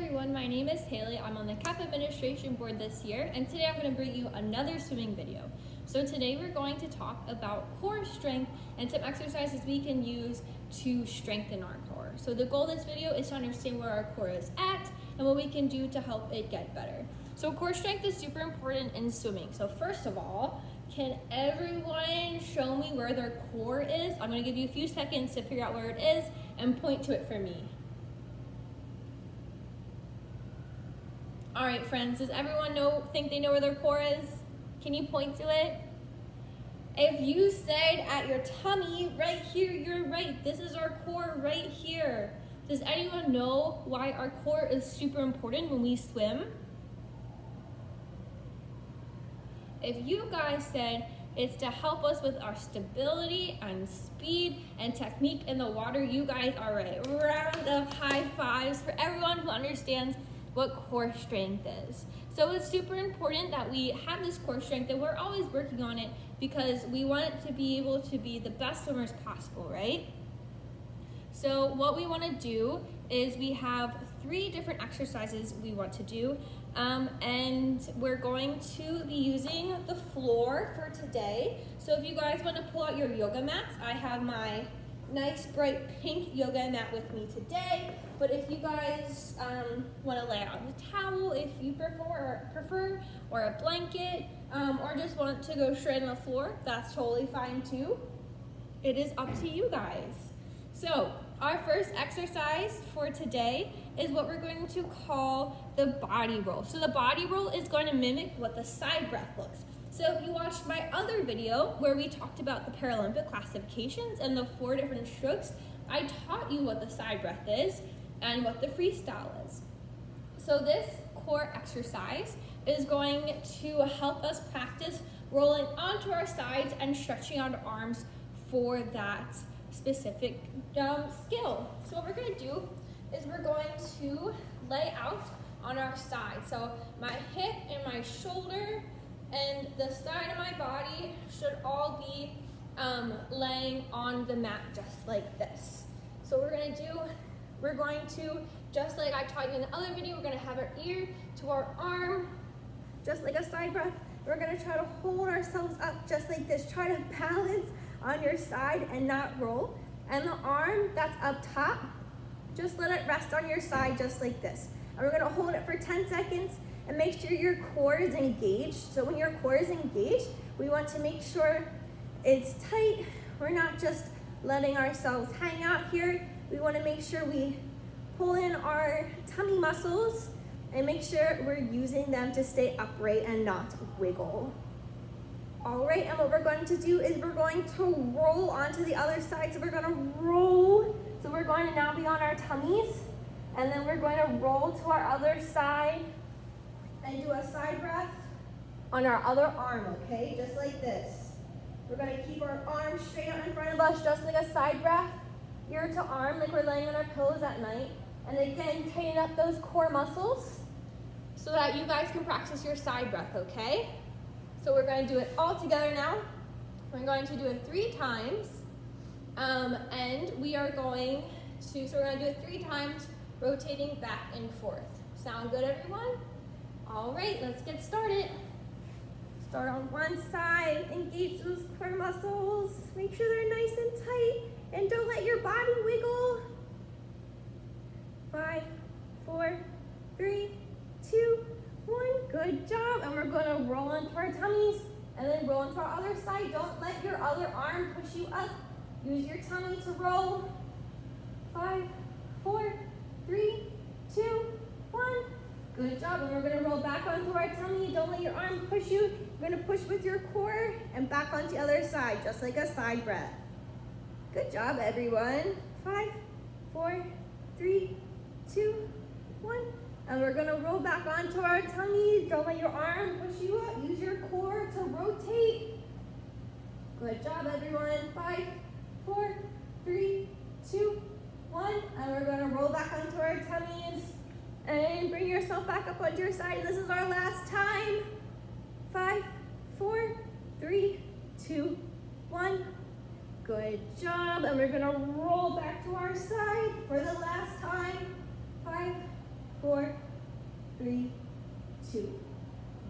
everyone, my name is Halle. I'm on the Camp Administration Board this year, and today I'm going to bring you another swimming video. So today we're going to talk about core strength and some exercises we can use to strengthen our core. So the goal of this video is to understand where our core is at and what we can do to help it get better. So core strength is super important in swimming. So first of all, can everyone show me where their core is? I'm going to give you a few seconds to figure out where it is and point to it for me. All right, friends, does everyone think they know where their core is? Can you point to it? If you said at your tummy, right here, you're right. This is our core right here. Does anyone know why our core is super important when we swim? If you guys said it's to help us with our stability and speed and technique in the water, you guys are right. Round of high fives for everyone who understands what core strength is. So it's super important that we have this core strength and we're always working on it because we want it to be able to be the best swimmers possible, right? So what we want to do is we have 3 different exercises we want to do, and we're going to be using the floor for today. So if you guys want to pull out your yoga mats, I have my nice bright pink yoga mat with me today, but if you guys want to lay out on a towel if you prefer, or a blanket, or just want to go straight on the floor, that's totally fine too. It is up to you guys. So our first exercise for today is what we're going to call the body roll. So the body roll is going to mimic what the side breath looks. So if you watched my other video where we talked about the Paralympic classifications and the 4 different strokes, I taught you what the side breath is and what the freestyle is. So this core exercise is going to help us practice rolling onto our sides and stretching out our arms for that specific skill. So what we're going to do is we're going to lay out on our side. So my hip and my shoulder and the side of my body should all be laying on the mat just like this. So what we're going to, just like I taught you in the other video, we're going to have our ear to our arm, just like a side breath. We're going to try to hold ourselves up just like this. Try to balance on your side and not roll. And the arm that's up top, just let it rest on your side just like this. And we're going to hold it for 10 seconds. And make sure your core is engaged. So when your core is engaged, we want to make sure it's tight. We're not just letting ourselves hang out here. We want to make sure we pull in our tummy muscles and make sure we're using them to stay upright and not wiggle. All right, and what we're going to do is we're going to roll onto the other side. So we're going to roll. So we're going to now be on our tummies, and then we're going to roll to our other side and do a side breath on our other arm, okay? Just like this. We're going to keep our arms straight out in front of us, just like a side breath, ear to arm, like we're laying on our pillows at night. And again, tighten up those core muscles so that you guys can practice your side breath, okay? So we're going to do it all together now. We're going to do it 3 times. And we are going to, so we're going to do it 3 times, rotating back and forth. Sound good, everyone? All right, let's get started. Start on one side, engage those core muscles. Make sure they're nice and tight, and don't let your body wiggle. 5, 4, 3, 2, 1. Good job. And we're going to roll into our tummies, and then roll into our other side. Don't let your other arm push you up. Use your tummy to roll. 5, 4, 3, 2, 1. Good job, and we're going to roll back onto our tummy. Don't let your arm push you. You're going to push with your core and back onto the other side, just like a side breath. Good job, everyone. 5, 4, 3, 2, 1. And we're going to roll back onto our tummy. Don't let your arm push you up. Use your core to rotate. Good job, everyone. 5, 4, 3, 2, 1. And we're going to roll back onto our tummies. And bring yourself back up onto your side. This is our last time. 5, 4, 3, 2, 1. Good job. And we're going to roll back to our side for the last time. 5, 4, 3, 2,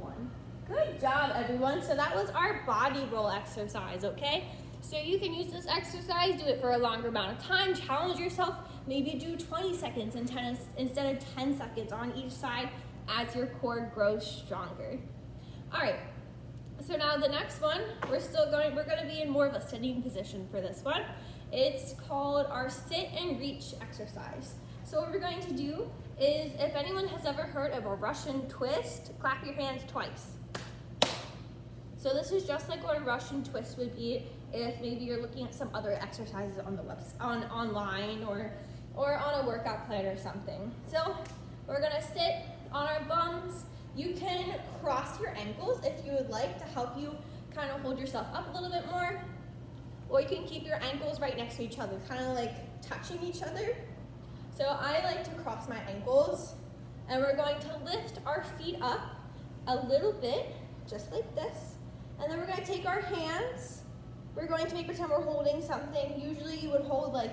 1. Good job, everyone. So that was our body roll exercise, okay? So you can use this exercise, do it for a longer amount of time, challenge yourself, maybe do 20 seconds instead of 10 seconds on each side as your core grows stronger. All right, so now the next one, we're gonna be in more of a sitting position for this one. It's called our sit and reach exercise. So what we're going to do is, if anyone has ever heard of a Russian twist, clap your hands twice. So this is just like what a Russian twist would be if maybe you're looking at some other exercises on the online or on a workout plan or something. So we're gonna sit on our bums. You can cross your ankles if you would like to help you kind of hold yourself up a little bit more, or you can keep your ankles right next to each other, kind of like touching each other. So I like to cross my ankles, and we're going to lift our feet up a little bit, just like this. And then we're going to take our hands. We're going to pretend we're holding something. Usually you would hold like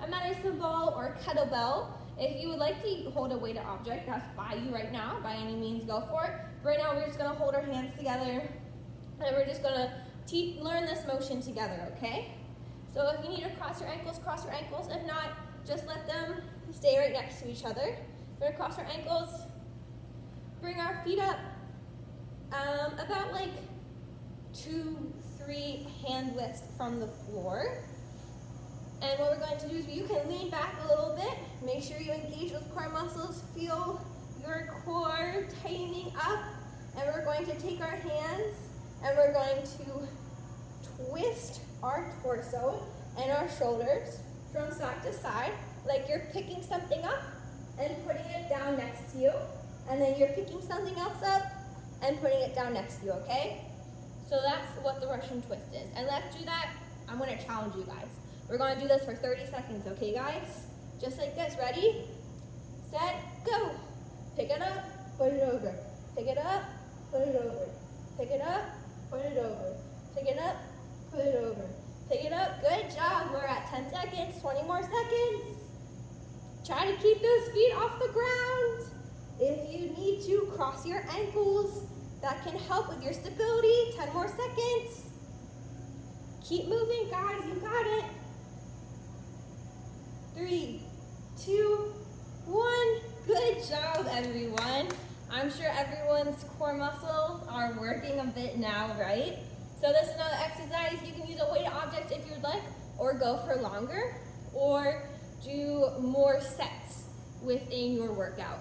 a medicine ball or a kettlebell. If you would like to hold a weighted object, that's by you right now. By any means, go for it. Right now, we're just going to hold our hands together, and we're just going to learn this motion together, okay? So if you need to cross your ankles, cross your ankles. If not, just let them stay right next to each other. We're going to cross our ankles, bring our feet up, about like 2, 3 hand widths from the floor. And what we're going to do is you can lean back a little bit. Make sure you engage those core muscles. Feel your core tightening up. And we're going to take our hands and we're going to twist our torso and our shoulders from side to side, like you're picking something up and putting it down next to you. And then you're picking something else up and putting it down next to you, okay? So that's what the Russian twist is. And let's do that. I'm going to challenge you guys. We're going to do this for 30 seconds, okay, guys? Just like this. Ready? Set, go. Pick it up, put it over. Pick it up, put it over. Pick it up, put it over. Pick it up, put it over. Pick it up. Good job. We're at 10 seconds, 20 more seconds. Try to keep those feet off the ground. If you need to, cross your ankles. That can help with your stability. 10 more seconds. Keep moving, guys. You got it. 3, 2, 1. Good job, everyone. I'm sure everyone's core muscles are working a bit now, right? So this is another exercise. You can use a weighted object if you'd like, or go for longer, or do more sets within your workout.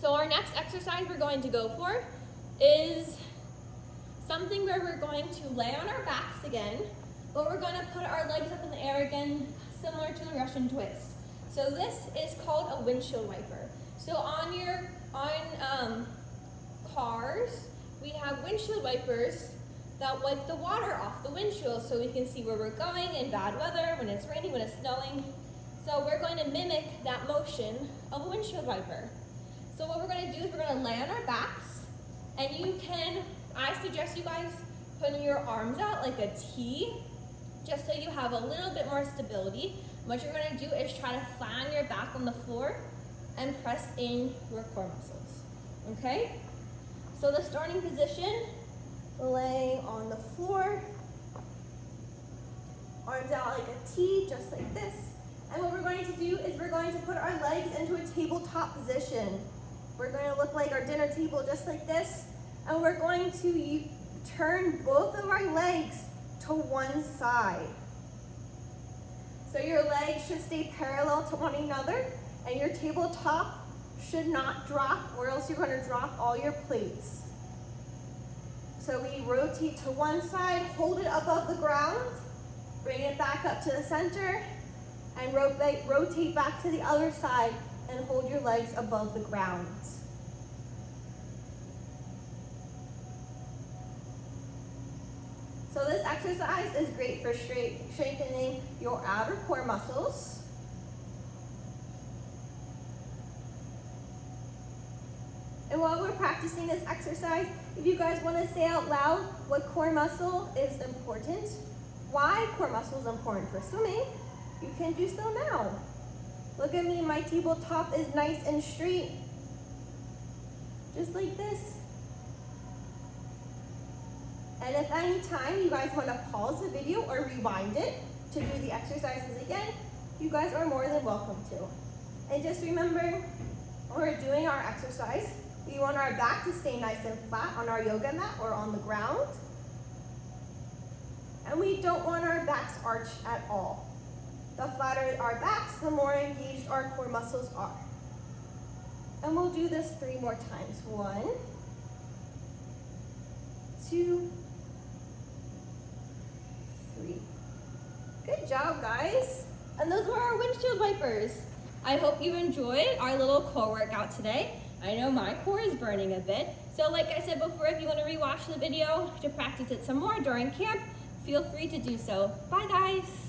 So our next exercise we're going to go for is something where we're going to lay on our backs again, but we're going to put our legs up in the air again, similar to the Russian twist. So this is called a windshield wiper. So on cars, we have windshield wipers that wipe the water off the windshield so we can see where we're going in bad weather, when it's raining, when it's snowing. So we're going to mimic that motion of a windshield wiper. So what we're going to do is we're going to lay on our backs, and I suggest you guys putting your arms out like a T, just so you have a little bit more stability. What you're going to do is try to flat on your back on the floor and press in your core muscles, okay? So the starting position, laying on the floor, arms out like a T, just like this. And what we're going to do is we're going to put our legs into a tabletop position. We're going to look like our dinner table, just like this. And we're going to turn both of our legs to one side. So your legs should stay parallel to one another, and your tabletop should not drop, or else you're going to drop all your plates. So we rotate to one side, hold it above the ground, bring it back up to the center, and rotate back to the other side and hold your legs above the ground. So this exercise is great for strengthening your outer core muscles. And while we're practicing this exercise, if you guys want to say out loud what core muscle is important, why core muscle is important for swimming, you can do so now. Look at me, my tabletop is nice and straight. just like this. And if any time you guys want to pause the video or rewind it to do the exercises again, you guys are more than welcome to. And just remember, when we're doing our exercise, we want our back to stay nice and flat on our yoga mat or on the ground. And we don't want our backs arched at all. The flatter our backs, the more engaged our core muscles are. And we'll do this 3 more times. 1, 2, 3. Good job, guys. And those were our windshield wipers. I hope you enjoyed our little core workout today. I know my core is burning a bit. So like I said before, if you want to rewatch the video to practice it some more during camp, feel free to do so. Bye, guys.